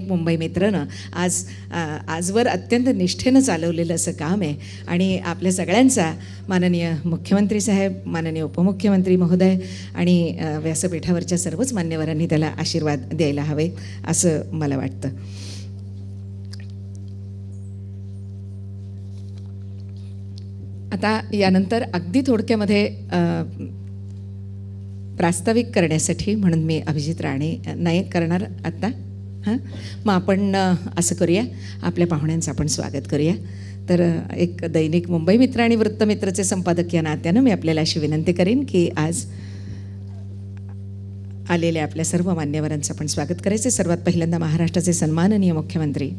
मुंबई मित्रनं आजवर अत्यंत निष्ठेनं चालवलेलं असं काम आहे. आणि आपल्या सगळ्यांचा माननीय मुख्यमंत्री साहेब, माननीय उपमुख्यमंत्री महोदय आणि व्यासपीठावरच्या सर्वच मान्यवरांनी त्याला आशीर्वाद द्यायला हवे असं मला वाटतं. आता यानंतर अगदी थोडक्यामध्ये प्रास्ताविक करण्यासाठी म्हणून मी अभिजित राणे नाही करणार आत्ता. मग आपण असं करूया, आपल्या पाहुण्यांचं आपण स्वागत करूया. तर एक दैनिक मुंबई मित्र आणि वृत्तमित्रचे संपादक या नात्यानं मी आपल्याला अशी विनंती करीन की आज आलेल्या आपल्या सर्व मान्यवरांचं आपण स्वागत करायचं. सर्वात पहिल्यांदा महाराष्ट्राचे सन्माननीय मुख्यमंत्री,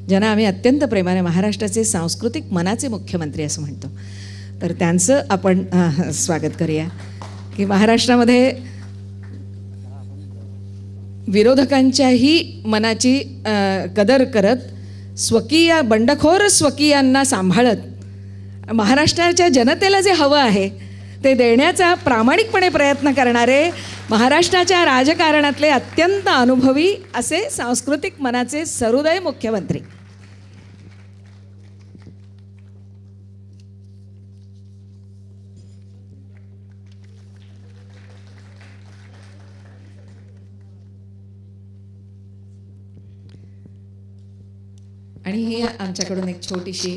ज्यांना आम्ही अत्यंत प्रेमाने महाराष्ट्राचे सांस्कृतिक मनाचे मुख्यमंत्री असं म्हणतो, तर त्यांचं आपण स्वागत करूया. की महाराष्ट्रामध्ये विरोधकांच्याही मनाची कदर करत स्वकीय बंडखोर स्वकीयांना सांभाळत महाराष्ट्राच्या जनतेला जे हवं आहे ते देण्याचा प्रामाणिकपणे प्रयत्न करणारे महाराष्ट्राच्या राजकारणातले अत्यंत अनुभवी असे सांस्कृतिक मनाचे सहृदय मुख्यमंत्री. आणि ही आमच्याकडून एक छोटीशी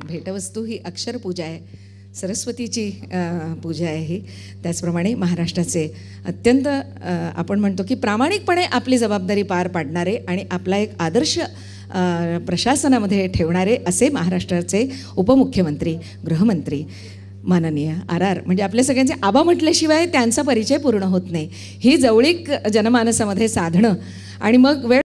भेटवस्तू, ही अक्षरपूजा आहे, सरस्वतीची पूजा आहे ही. त्याचप्रमाणे महाराष्ट्राचे अत्यंत आपण म्हणतो की प्रामाणिकपणे आपली जबाबदारी पार पाडणारे आणि आपला एक आदर्श प्रशासनामध्ये ठेवणारे असे महाराष्ट्राचे उपमुख्यमंत्री, गृहमंत्री माननीय RR, म्हणजे आपल्या सगळ्यांचे आबा म्हटल्याशिवाय त्यांचा परिचय पूर्ण होत नाही. ही जवळीक जनमानसामध्ये साधणं आणि मग वेळ